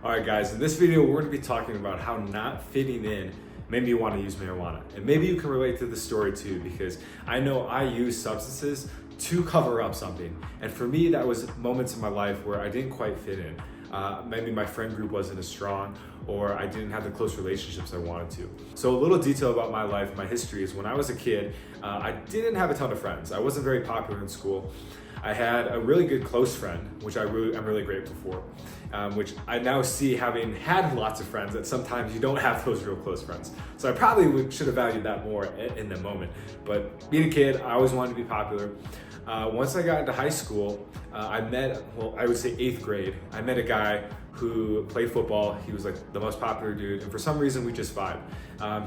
Alright guys, in this video we're going to be talking about how not fitting in made me want to use marijuana. And maybe you can relate to this story too, because I know I use substances to cover up something. And for me, that was moments in my life where I didn't quite fit in. Maybe my friend group wasn't as strong, or I didn't have the close relationships I wanted to. So a little detail about my life, my history is when I was a kid, I didn't have a ton of friends. I wasn't very popular in school. I had a really good close friend, which I'm really grateful for, which I now see, having had lots of friends, that sometimes you don't have those real close friends. So I probably should have valued that more in the moment. But being a kid, I always wanted to be popular. Once I got into high school, I would say 8th grade, I met a guy who played football. He was like the most popular dude, and for some reason we just vibed.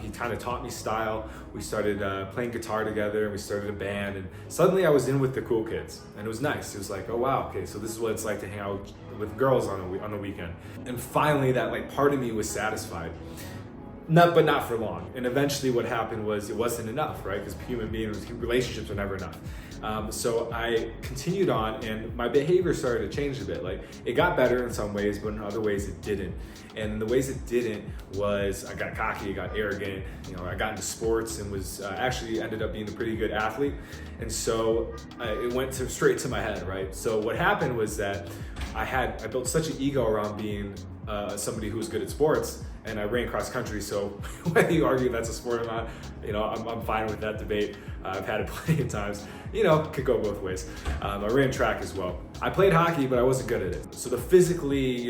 He kind of taught me style. We started playing guitar together, and we started a band, and suddenly I was in with the cool kids, and it was nice. It was like, oh wow, okay, so this is what it's like to hang out with girls on the weekend. And finally, that like part of me was satisfied. But not for long. And eventually what happened was it wasn't enough, right? Because human beings, relationships are never enough. So I continued on, and my behavior started to change a bit. Like, it got better in some ways, but in other ways it didn't. And in the ways it didn't was I got cocky, I got arrogant, I got into sports and was actually ended up being a pretty good athlete. And so it went straight to my head, right? So what happened was that I built such an ego around being somebody who was good at sports, and I ran cross country. So whether you argue that's a sport or not, I'm fine with that debate. I've had it plenty of times. Could go both ways. I ran track as well. I played hockey, but I wasn't good at it. So the physically,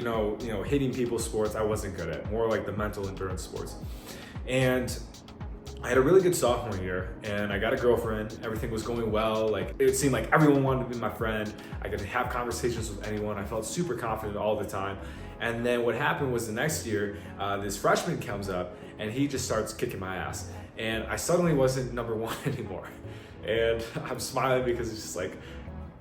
hitting people sports, I wasn't good at. More like the mental endurance sports. And I had a really good sophomore year, and I got a girlfriend. Everything was going well. Like, it seemed like everyone wanted to be my friend. I could have conversations with anyone. I felt super confident all the time. And then what happened was the next year, this freshman comes up and he just starts kicking my ass. And I suddenly wasn't number one anymore. And I'm smiling because it's just like,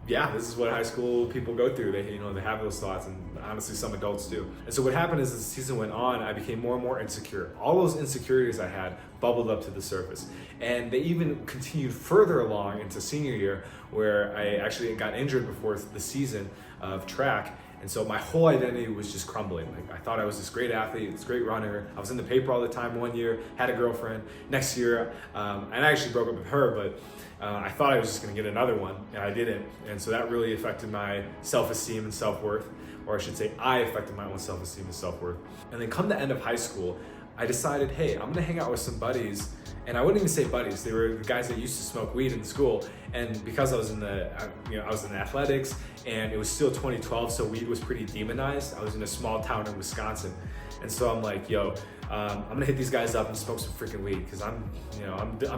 yeah, this is what high school people go through. They have those thoughts, and honestly, some adults do. And so what happened is, as the season went on, I became more and more insecure. All those insecurities I had bubbled up to the surface. And they even continued further along into senior year, where I actually got injured before the season of track. And so my whole identity was just crumbling. Like, I thought I was this great athlete, this great runner. I was in the paper all the time one year, had a girlfriend. Next year, and I actually broke up with her, but I thought I was just gonna get another one, and I didn't. And so that really affected my self-esteem and self-worth, or I should say I affected my own self-esteem and self-worth. And then come the end of high school, I decided, hey, I'm gonna hang out with some buddies. And I wouldn't even say buddies, they were the guys that used to smoke weed in school. And because I was in athletics, and it was still 2012, so weed was pretty demonized. I was in a small town in Wisconsin. And so I'm like, yo, I'm gonna hit these guys up and smoke some freaking weed, because I'm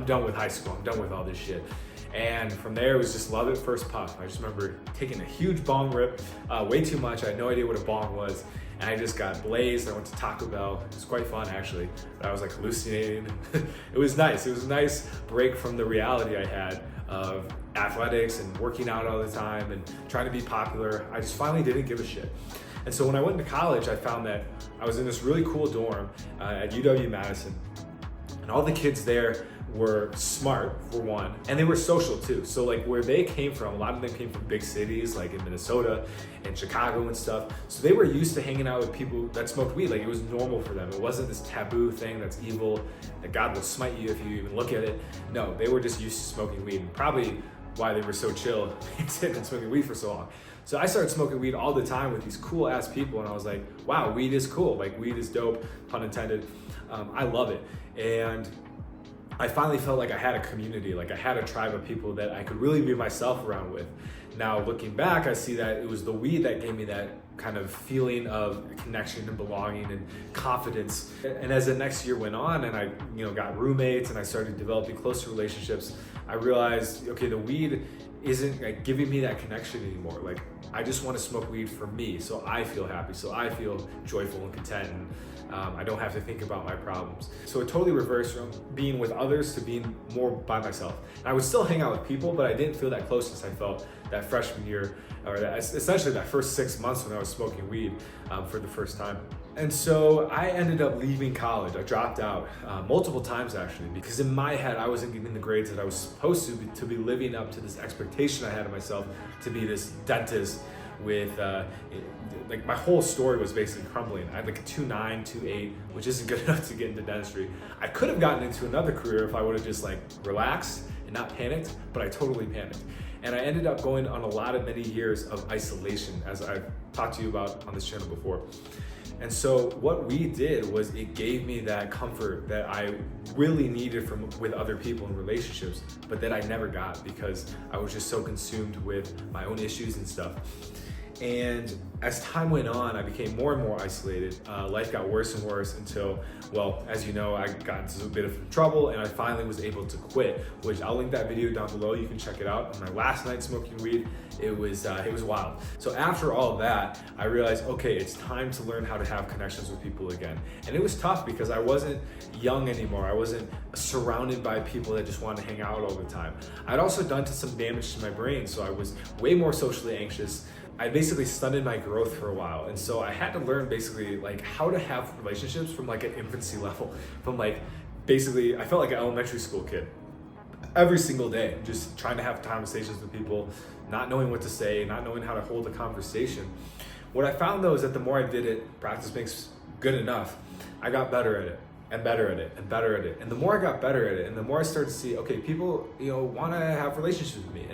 done with high school, I'm done with all this shit. And from there, it was just love at first puff. I just remember taking a huge bong rip, way too much. I had no idea what a bong was. And I just got blazed. I went to Taco Bell. It was quite fun, actually. But I was like hallucinating. It was nice. It was a nice break from the reality I had of athletics and working out all the time and trying to be popular. I just finally didn't give a shit. And so when I went to college, I found that I was in this really cool dorm at UW-Madison. And all the kids there were smart, for one, and they were social too. So like, where they came from, a lot of them came from big cities like in Minnesota and Chicago and stuff. So they were used to hanging out with people that smoked weed. Like, it was normal for them. It wasn't this taboo thing that's evil, that God will smite you if you even look at it. No, they were just used to smoking weed, and probably why they were so chill and smoking weed for so long. So I started smoking weed all the time with these cool ass people, and I was like, wow, weed is cool. Like, weed is dope, pun intended. I love it. And I finally felt like I had a community, like I had a tribe of people that I could really be myself around with. Now, looking back, I see that it was the weed that gave me that kind of feeling of connection and belonging and confidence. And as the next year went on, and I got roommates and I started developing closer relationships, I realized, okay, the weed isn't like giving me that connection anymore. Like, I just want to smoke weed for me, so I feel happy, so I feel joyful and content, and I don't have to think about my problems. So it totally reversed from being with others to being more by myself. And I would still hang out with people, but I didn't feel that closeness I felt that freshman year, or essentially that first 6 months when I was smoking weed for the first time. And so I ended up leaving college. I dropped out multiple times, actually, because in my head, I wasn't getting the grades that I was supposed to be living up to this expectation I had of myself to be this dentist with, like my whole story was basically crumbling. I had like a 2.9, 2.8, which isn't good enough to get into dentistry. I could have gotten into another career if I would have just like relaxed and not panicked, but I totally panicked. And I ended up going on a lot of many years of isolation, as I've talked to you about on this channel before. And so what we did was it gave me that comfort that I really needed with other people in relationships, but that I never got because I was just so consumed with my own issues and stuff. And as time went on, I became more and more isolated. Life got worse and worse until, well, as you know, I got into a bit of trouble and I finally was able to quit, which I'll link that video down below. You can check it out. On my last night smoking weed, it was wild. So after all of that, I realized, okay, it's time to learn how to have connections with people again. And it was tough because I wasn't young anymore. I wasn't surrounded by people that just wanted to hang out all the time. I'd also done some damage to my brain, so I was way more socially anxious. I basically stunted my growth for a while. And so I had to learn basically like how to have relationships from like an infancy level, from like, basically, I felt like an elementary school kid every single day, just trying to have conversations with people, not knowing what to say, not knowing how to hold a conversation. What I found though is that the more I did it, practice makes good enough, I got better at it and better at it and better at it. And the more I got better at it and the more I started to see, okay, people, want to have relationships with me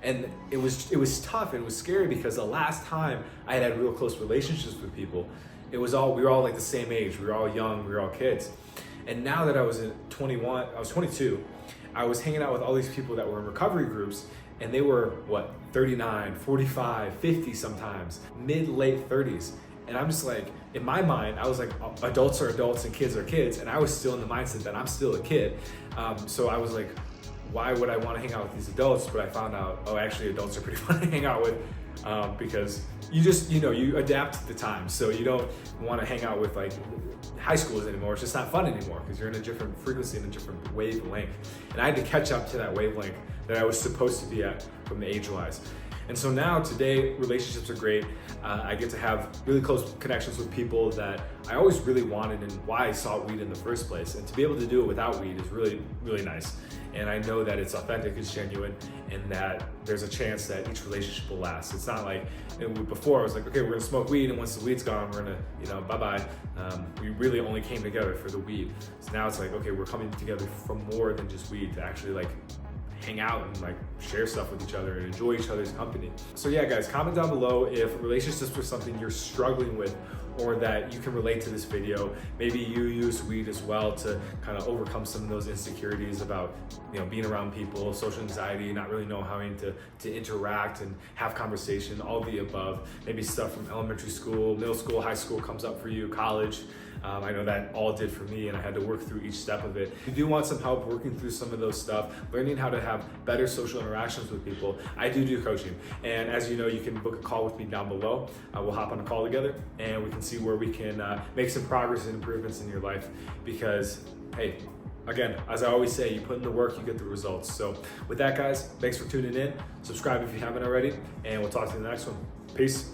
and it was tough and it was scary because the last time I had real close relationships with people, we were all like the same age. We were all young, we were all kids. And now that I was 22, I was hanging out with all these people that were in recovery groups and they were 39, 45, 50 sometimes, late 30s. And I'm just like, in my mind, I was like, adults are adults and kids are kids. And I was still in the mindset that I'm still a kid. So I was like, why would I want to hang out with these adults? But I found out, actually adults are pretty fun to hang out with because you just, you adapt to the times. So you don't want to hang out with like high schoolers anymore. It's just not fun anymore because you're in a different frequency and a different wavelength. And I had to catch up to that wavelength that I was supposed to be at from the age-wise. And so now today, relationships are great. I get to have really close connections with people that I always really wanted and why I sought weed in the first place. And to be able to do it without weed is really, really nice. And I know that it's authentic, it's genuine, and that there's a chance that each relationship will last. It's not like, before I was like, okay, we're gonna smoke weed and once the weed's gone, we're gonna, bye-bye. We really only came together for the weed. So now it's like, okay, we're coming together for more than just weed to actually like hang out and like share stuff with each other and enjoy each other's company. So yeah, guys, comment down below if relationships are something you're struggling with or that you can relate to this video. Maybe you use weed as well to kind of overcome some of those insecurities about being around people, social anxiety, not really know how to interact and have conversation, all the above. Maybe stuff from elementary school, middle school, high school comes up for you, college. I know that all did for me and I had to work through each step of it. If you do want some help working through some of those stuff, learning how to have better social interactions with people, I do coaching. And as you know, you can book a call with me down below. We'll hop on a call together and we can see where we can make some progress and improvements in your life because, hey, again, as I always say, you put in the work, you get the results. So with that, guys, thanks for tuning in. Subscribe if you haven't already, and we'll talk to you in the next one. Peace.